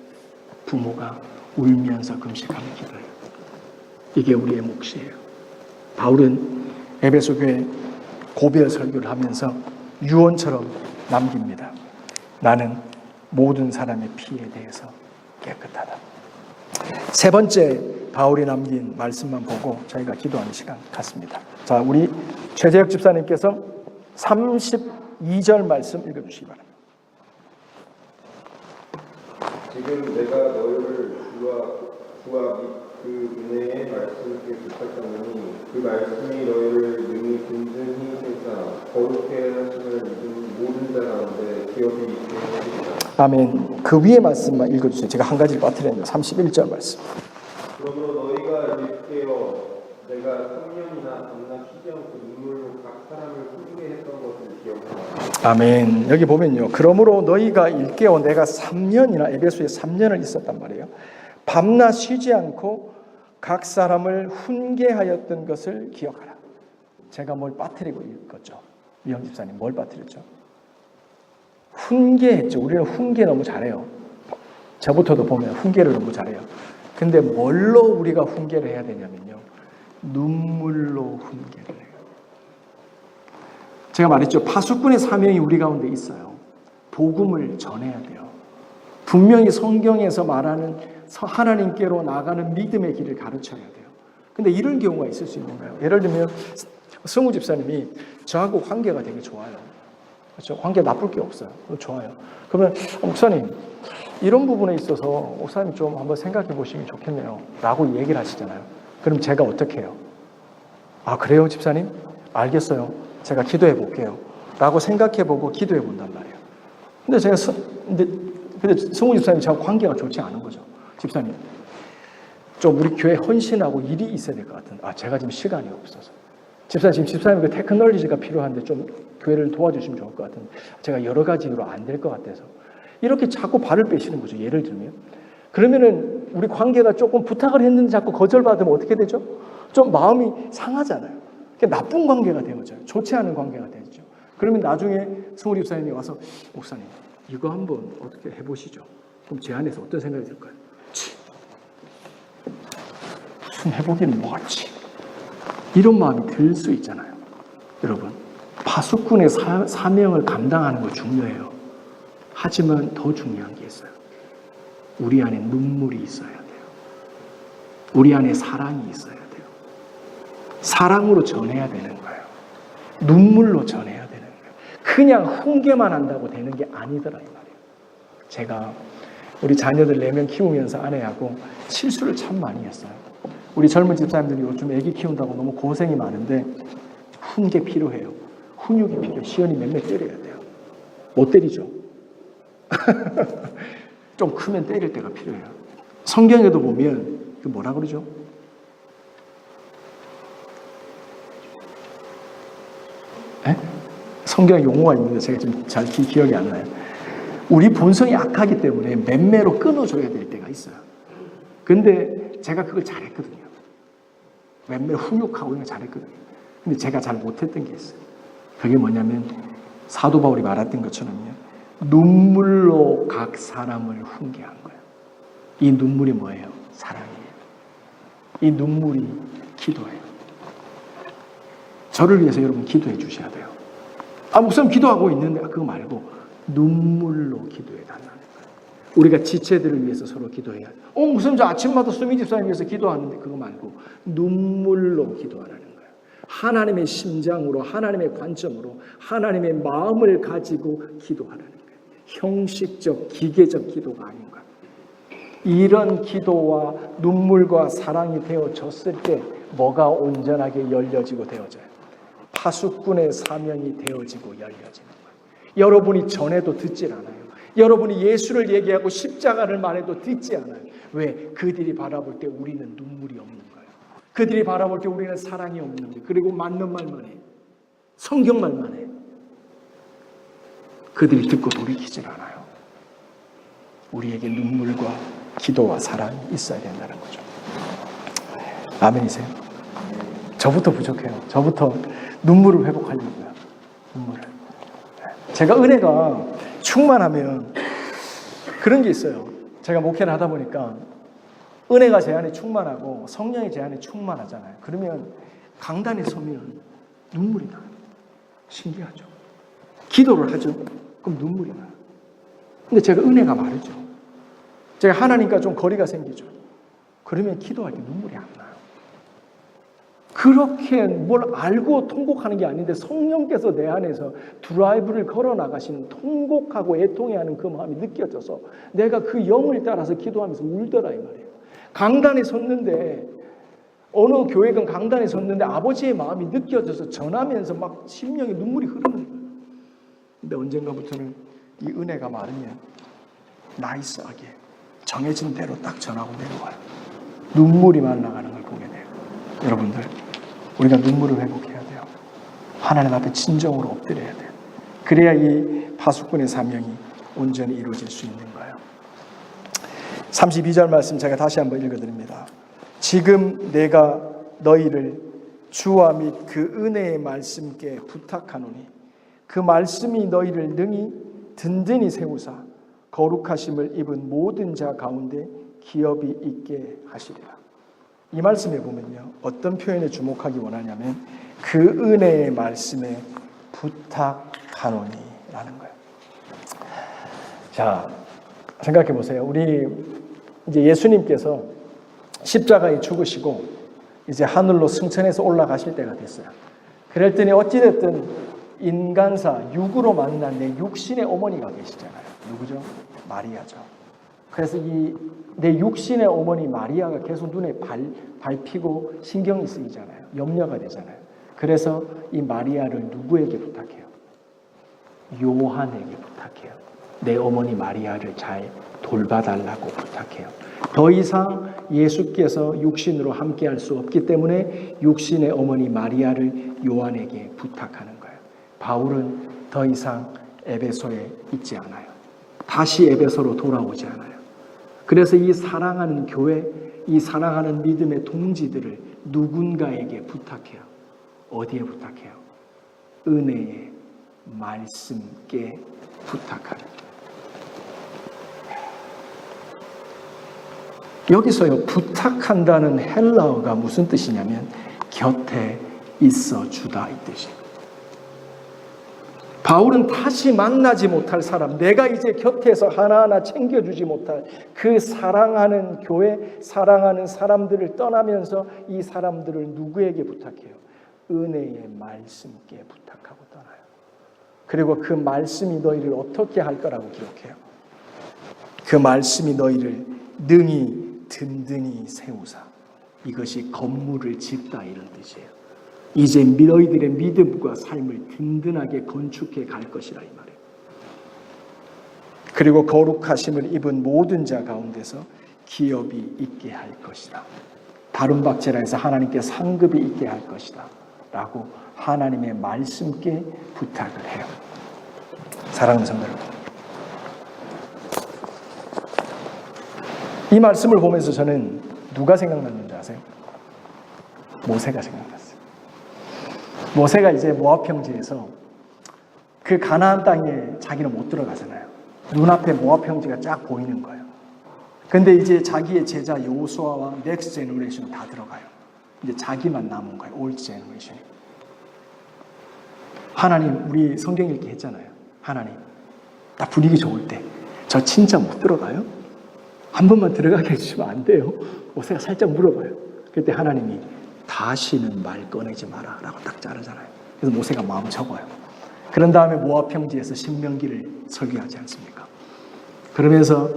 부모가 울면서 금식하는 기도예요. 이게 우리의 몫이에요. 바울은 에베소 교회 고별 설교를 하면서 유언처럼 남깁니다. 나는 모든 사람의 피에 대해서 깨끗하다. 세 번째 바울이 남긴 말씀만 보고 저희가 기도하는 시간 갖습니다. 자, 우리 최재혁 집사님께서 32절 말씀 읽어주시기 바랍니다. 지금 내가 너희를 주와 그 은혜의 말씀께 부탁하노니 그 말씀이 너희를 능히 든든히 세사 거룩해 하심을 믿은 모든 자 가운데 기업이 있게 하시리라. 아멘. 그 위에 말씀만 읽어주세요. 제가 한 가지를 빠뜨렸네요. 31절 말씀. 그러므로 너희가 일깨어 내가 3년이나 밤낮 쉬지 않고 눈물로 각 사람을 후지게 했던 것을 기억하라. 아멘. 여기 보면요. 그러므로 너희가 일깨어 내가 3년이나 에베소에 3년을 있었단 말이에요. 밤낮 쉬지 않고 각 사람을 훈계하였던 것을 기억하라. 제가 뭘 빠뜨리고 읽었죠? 이영 집사님 뭘 빠뜨렸죠? 훈계했죠. 우리는 훈계 너무 잘해요. 저부터도 보면 훈계를 너무 잘해요. 근데 뭘로 우리가 훈계를 해야 되냐면요. 눈물로 훈계를 해요. 제가 말했죠. 파수꾼의 사명이 우리 가운데 있어요. 복음을 전해야 돼요. 분명히 성경에서 말하는 하나님께로 나가는 믿음의 길을 가르쳐야 돼요. 근데 이런 경우가 있을 수 있는가요? 예를 들면 성우 집사님이 저하고 관계가 되게 좋아요. 그렇죠? 관계 나쁠 게 없어요. 좋아요. 그러면 목사님 이런 부분에 있어서 목사님 좀 한번 생각해 보시면 좋겠네요. 라고 얘기를 하시잖아요. 그럼 제가 어떻게 해요? 아 그래요 집사님? 알겠어요. 제가 기도해 볼게요. 라고 생각해 보고 기도해 본단 말이에요. 근데 성우 집사님 저하고 관계가 좋지 않은 거죠. 집사님 좀 우리 교회 헌신하고 일이 있어야 될 것 같은데 제가 지금 시간이 없어서 집사님 그 테크놀로지가 필요한데 좀 교회를 도와주시면 좋을 것 같은데 제가 여러 가지 이유로 안 될 것 같아서 이렇게 자꾸 발을 빼시는 거죠. 예를 들면 그러면은 우리 관계가 조금 부탁을 했는데 자꾸 거절받으면 어떻게 되죠? 좀 마음이 상하잖아요. 나쁜 관계가 되어져요. 좋지 않은 관계가 되죠. 그러면 나중에 성우 집사님이 와서 목사님 이거 한번 어떻게 해보시죠. 그럼 제 안에서 어떤 생각이 들까요? 무슨 해보기는 뭐하지? 이런 마음이 들 수 있잖아요. 여러분 파수꾼의 사명을 감당하는 거 중요해요. 하지만 더 중요한 게 있어요. 우리 안에 눈물이 있어야 돼요. 우리 안에 사랑이 있어야 돼요. 사랑으로 전해야 되는 거예요. 눈물로 전해야 되는 거예요. 그냥 훈계만 한다고 되는 게 아니더라 이 말이에요. 제가 우리 자녀들 4명 키우면서 아내하고 실수를 참 많이 했어요. 우리 젊은 집사님들이 요즘 애기 키운다고 너무 고생이 많은데 훈계 필요해요. 훈육이 필요해요. 시연이 몇 때려야 돼요. 못 때리죠. 좀 크면 때릴 때가 필요해요. 성경에도 보면 그 뭐라 그러죠? 성경 용어가 있는데 제가 지금 잘 기억이 안 나요. 우리 본성이 악하기 때문에 맴매로 끊어줘야 될 때가 있어요. 근데 제가 그걸 잘했거든요. 맴매 훈육하고 이런 거 잘했거든요. 근데 제가 잘 못했던 게 있어요. 그게 뭐냐면 사도 바울이 말했던 것처럼요. 눈물로 각 사람을 훈계한 거예요. 이 눈물이 뭐예요? 사랑이에요. 이 눈물이 기도예요. 저를 위해서 여러분 기도해 주셔야 돼요. 목사님 기도하고 있는데 그거 말고 눈물로 기도해 달라는 거예요. 우리가 지체들을 위해서 서로 기도해야 돼요. 목사님 저 아침마다 수미 집사님 위해서 기도하는데 그거 말고 눈물로 기도하라는 거예요. 하나님의 심장으로 하나님의 관점으로 하나님의 마음을 가지고 기도하라는 거예요. 형식적 기계적 기도가 아닌 거예요. 이런 기도와 눈물과 사랑이 되어졌을 때 뭐가 온전하게 열려지고 되어져요? 파수꾼의 사명이 되어지고 열려지는 거예요. 여러분이 전해도 듣질 않아요. 여러분이 예수를 얘기하고 십자가를 말해도 듣지 않아요. 왜? 그들이 바라볼 때 우리는 눈물이 없는 거예요. 그들이 바라볼 때 우리는 사랑이 없는 거예요. 그리고 맞는 말만 해요. 성경 말만 해요. 그들이 듣고 돌이키질 않아요. 우리에게 눈물과 기도와 사랑이 있어야 된다는 거죠. 아멘이세요? 저부터 부족해요. 저부터 눈물을 회복하려고요. 눈물을. 제가 은혜가 충만하면 그런 게 있어요. 제가 목회를 하다 보니까 은혜가 제 안에 충만하고 성령이 제 안에 충만하잖아요. 그러면 강단에 서면 눈물이 나요. 신기하죠. 기도를 하죠. 그럼 눈물이 나요. 근데 제가 은혜가 마르죠. 제가 하나님과 좀 거리가 생기죠. 그러면 기도할 때 눈물이 안 나요. 그렇게 뭘 알고 통곡하는 게 아닌데 성령께서 내 안에서 드라이브를 걸어 나가시는 통곡하고 애통해하는 그 마음이 느껴져서 내가 그 영을 따라서 기도하면서 울더라 이 말이에요. 강단에 섰는데 어느 교회건 강단에 섰는데 아버지의 마음이 느껴져서 전하면서 막 심령에 눈물이 흐르는 거예요. 근데 언젠가부터는 이 은혜가 마르면 나이스하게 정해진 대로 딱 전하고 내려와요. 눈물이 말라가는 걸 보게 돼요. 여러분들, 우리가 눈물을 회복해야 돼요. 하나님 앞에 진정으로 엎드려야 돼요. 그래야 이 파수꾼의 사명이 온전히 이루어질 수 있는 거예요. 32절 말씀 제가 다시 한번 읽어드립니다. 지금 내가 너희를 주와 및 그 은혜의 말씀께 부탁하노니 그 말씀이 너희를 능히 든든히 세우사 거룩하심을 입은 모든 자 가운데 기업이 있게 하시리라. 이 말씀에 보면요, 어떤 표현에 주목하기 원하냐면 그 은혜의 말씀에 부탁하노니 라는 거예요. 자, 생각해 보세요. 우리 이제 예수님께서 십자가에 죽으시고 이제 하늘로 승천해서 올라가실 때가 됐어요. 그랬더니 어찌됐든 인간사 육으로 만난 내 육신의 어머니가 계시잖아요. 누구죠? 마리아죠. 그래서 이 내 육신의 어머니 마리아가 계속 눈에 밟히고 신경이 쓰이잖아요. 염려가 되잖아요. 그래서 이 마리아를 누구에게 부탁해요? 요한에게 부탁해요. 내 어머니 마리아를 잘 돌봐달라고 부탁해요. 더 이상 예수께서 육신으로 함께할 수 없기 때문에 육신의 어머니 마리아를 요한에게 부탁하는 거예요. 바울은 더 이상 에베소에 있지 않아요. 다시 에베소로 돌아오지 않아요. 그래서 이 사랑하는 교회, 이 사랑하는 믿음의 동지들을 누군가에게 부탁해요. 어디에 부탁해요? 은혜의 말씀께 부탁하라. 여기서요, 부탁한다는 헬라어가 무슨 뜻이냐면 곁에 있어 주다 이 뜻이에요. 바울은 다시 만나지 못할 사람, 내가 이제 곁에서 하나하나 챙겨주지 못할 그 사랑하는 교회, 사랑하는 사람들을 떠나면서 이 사람들을 누구에게 부탁해요? 은혜의 말씀께 부탁하고 떠나요. 그리고 그 말씀이 너희를 어떻게 할 거라고 기록해요? 그 말씀이 너희를 능히 든든히 세우사. 이것이 건물을 짓다 이런 뜻이에요. 이제 너희들의 믿음과 삶을 든든하게 건축해 갈 것이라 이 말이에요. 그리고 거룩하심을 입은 모든 자 가운데서 기업이 있게 할 것이다. 다른 박제라에서 하나님께 상급이 있게 할 것이다 라고 하나님의 말씀께 부탁을 해요. 사랑하는 성도 여러분, 이 말씀을 보면서 저는 누가 생각났는지 아세요? 모세가 생각났어요. 모세가 이제 모압 평지에서 그 가나안 땅에 자기는 못 들어가잖아요. 눈앞에 모압 평지가 쫙 보이는 거예요. 근데 이제 자기의 제자 여호수아와 넥스트 제너레이션 다 들어가요. 이제 자기만 남은 거예요. 올드 제너레이션이. 하나님, 우리 성경 읽기 했잖아요. 하나님, 딱 분위기 좋을 때 저 진짜 못 들어가요? 한 번만 들어가게 해주시면 안 돼요? 모세가 살짝 물어봐요. 그때 하나님이 다시는 말 꺼내지 마라 라고 딱 자르잖아요. 그래서 모세가 마음 접어요. 그런 다음에 모압 평지에서 신명기를 설교하지 않습니까? 그러면서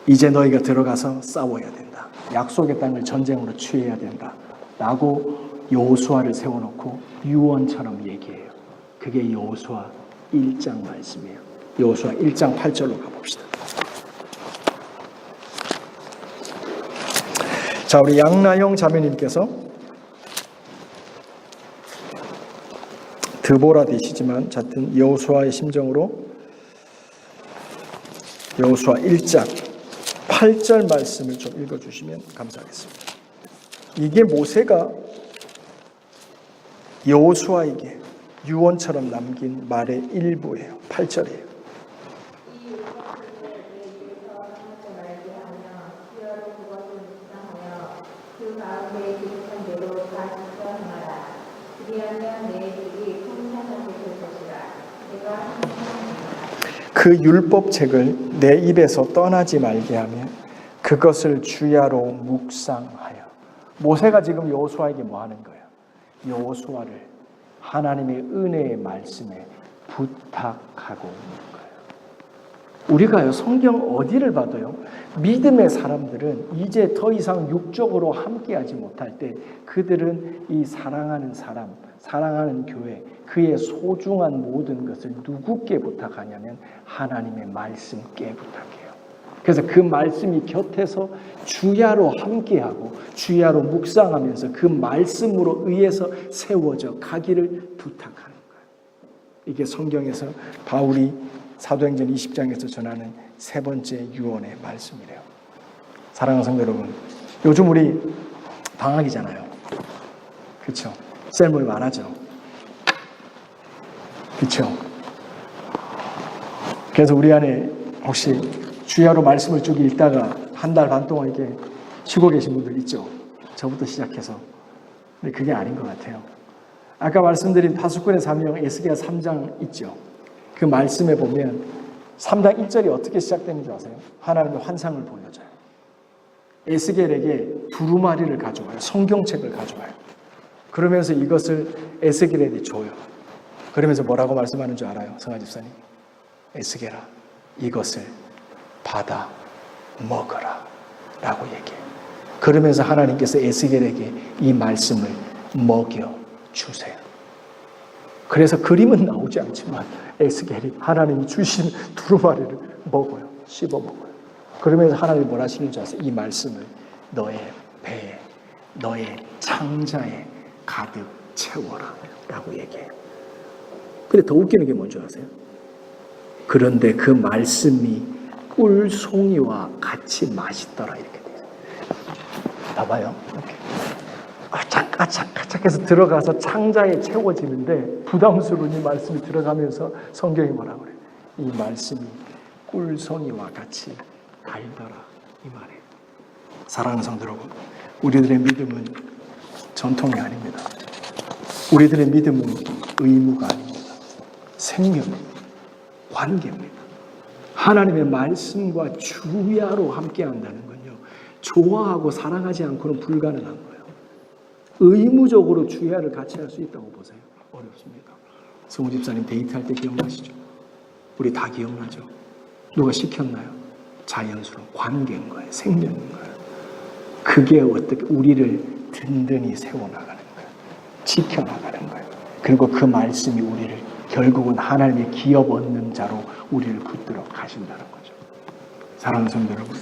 이제 너희가 들어가서 싸워야 된다. 약속의 땅을 전쟁으로 취해야 된다 라고 여호수아를 세워놓고 유언처럼 얘기해요. 그게 여호수아 1장 말씀이에요. 여호수아 1장 8절로 가봅시다. 자, 우리 양나영 자매님께서 드보라 되시지만 하여튼 여호수아의 심정으로 여호수아 1장 8절 말씀을 좀 읽어주시면 감사하겠습니다. 이게 모세가 여호수아에게 유언처럼 남긴 말의 일부예요. 8절이에요. 그 율법책을 내 입에서 떠나지 말게 하며 그것을 주야로 묵상하여. 모세가 지금 여호수아에게 뭐 하는 거예요? 여호수아를 하나님의 은혜의 말씀에 부탁하고 있는 거예요. 우리가요, 성경 어디를 봐도요, 믿음의 사람들은 이제 더 이상 육적으로 함께하지 못할 때 그들은 이 사랑하는 사람, 사랑하는 교회, 그의 소중한 모든 것을 누구께 부탁하냐면 하나님의 말씀께 부탁해요. 그래서 그 말씀이 곁에서 주야로 함께하고 주야로 묵상하면서 그 말씀으로 의해서 세워져 가기를 부탁하는 거예요. 이게 성경에서 바울이 사도행전 20장에서 전하는 세 번째 유언의 말씀이래요. 사랑하는 성도 여러분, 요즘 우리 방학이잖아요. 그렇죠? 셀모이 많아져. 그렇죠? 그래서 우리 안에 혹시 주야로 말씀을 쭉 읽다가 한 달 반 동안 이렇게 쉬고 계신 분들 있죠? 저부터 시작해서. 근데 그게 아닌 것 같아요. 아까 말씀드린 파수꾼의 사명 에스겔 3장 있죠? 그 말씀에 보면 3장 1절이 어떻게 시작되는지 아세요? 하나님의 환상을 보여줘요. 에스겔에게 두루마리를 가져와요. 성경책을 가져와요. 그러면서 이것을 에스겔에게 줘요. 그러면서 뭐라고 말씀하는 줄 알아요? 성화 집사님. 에스겔아, 이것을 받아 먹어라 라고 얘기해요. 그러면서 하나님께서 에스겔에게 이 말씀을 먹여 주세요. 그래서 그림은 나오지 않지만 에스겔이 하나님이 주신 두루마리를 먹어요. 씹어 먹어요. 그러면서 하나님이 뭘 하시는 줄 아세요? 이 말씀을 너의 배에, 너의 창자에 가득 채워라 라고 얘기해요. 근데 더 웃기는 게 뭔지 아세요? 그런데 그 말씀이 꿀송이와 같이 맛있더라 이렇게 돼요. 봐봐요. 이렇게. 아착아착아착해서 들어가서 창자에 채워지는데 부담스러운 이 말씀이 들어가면서 성경이 뭐라고 그래요? 이 말씀이 꿀송이와 같이 달더라 이 말이에요. 사랑하는 성도 여러분, 우리들의 믿음은 전통이 아닙니다. 우리들의 믿음은 의무가 아닙니다. 생명입니다. 관계입니다. 하나님의 말씀과 주야로 함께한다는 건요, 좋아하고 사랑하지 않고는 불가능한 거예요. 의무적으로 주야를 같이 할 수 있다고 보세요. 어렵습니다. 성우 집사님 데이트할 때 기억나시죠? 우리 다 기억나죠? 누가 시켰나요? 자연스러운 관계인 거예요. 생명인 거예요. 그게 어떻게 우리를 든든히 세워나가는 거예요. 지켜나가는 거예요. 그리고 그 말씀이 우리를 결국은 하나님의 기업 얻는 자로 우리를 붙들어 가신다는 거죠. 사랑하는 성도 여러분,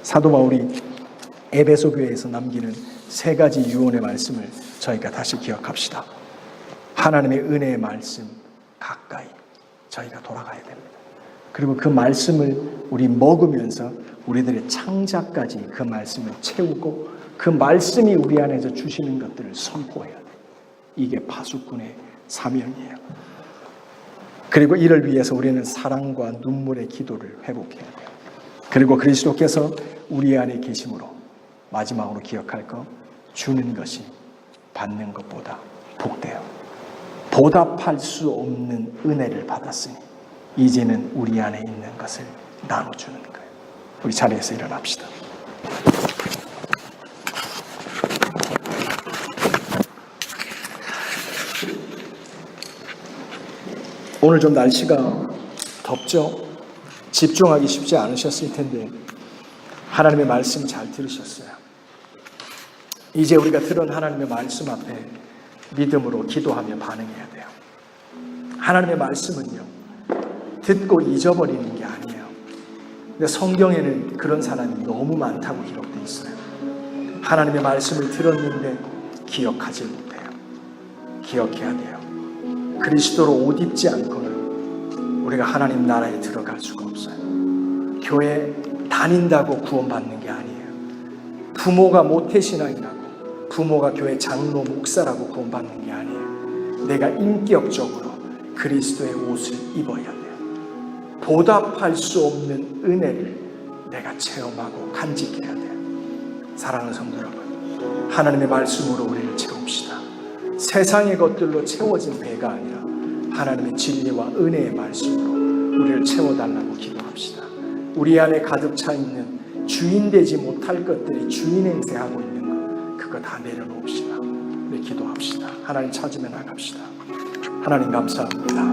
사도 바울이 에베소 교회에서 남기는 세 가지 유언의 말씀을 저희가 다시 기억합시다. 하나님의 은혜의 말씀 가까이 저희가 돌아가야 됩니다. 그리고 그 말씀을 우리 먹으면서 우리들의 창자까지 그 말씀을 채우고 그 말씀이 우리 안에서 주시는 것들을 선포해야 돼요. 이게 파수꾼의 사명이에요. 그리고 이를 위해서 우리는 사랑과 눈물의 기도를 회복해야 돼요. 그리고 그리스도께서 우리 안에 계심으로 마지막으로 기억할 것, 주는 것이 받는 것보다 복되어 보답할 수 없는 은혜를 받았으니 이제는 우리 안에 있는 것을 나눠주는 거예요. 우리 자리에서 일어납시다. 오늘 좀 날씨가 덥죠? 집중하기 쉽지 않으셨을 텐데 하나님의 말씀 잘 들으셨어요. 이제 우리가 들은 하나님의 말씀 앞에 믿음으로 기도하며 반응해야 돼요. 하나님의 말씀은요, 듣고 잊어버리는 게 아니에요. 근데 성경에는 그런 사람이 너무 많다고 기록되어 있어요. 하나님의 말씀을 들었는데 기억하지 못해요. 기억해야 돼요. 그리스도로 옷 입지 않고는 우리가 하나님 나라에 들어갈 수가 없어요. 교회 다닌다고 구원받는 게 아니에요. 부모가 모태신앙이라고, 부모가 교회 장로 목사라고 구원받는 게 아니에요. 내가 인격적으로 그리스도의 옷을 입어야 돼요. 보답할 수 없는 은혜를 내가 체험하고 간직해야 돼요. 사랑하는 성도 여러분, 하나님의 말씀으로 우리를 채웁시다. 세상의 것들로 채워진 배가 아니라 하나님의 진리와 은혜의 말씀으로 우리를 채워달라고 기도합시다. 우리 안에 가득 차 있는 주인 되지 못할 것들이 주인 행세하고 있는 것, 그거 다 내려놓읍시다. 우리 기도합시다. 하나님 찾으며 나갑시다. 하나님 감사합니다.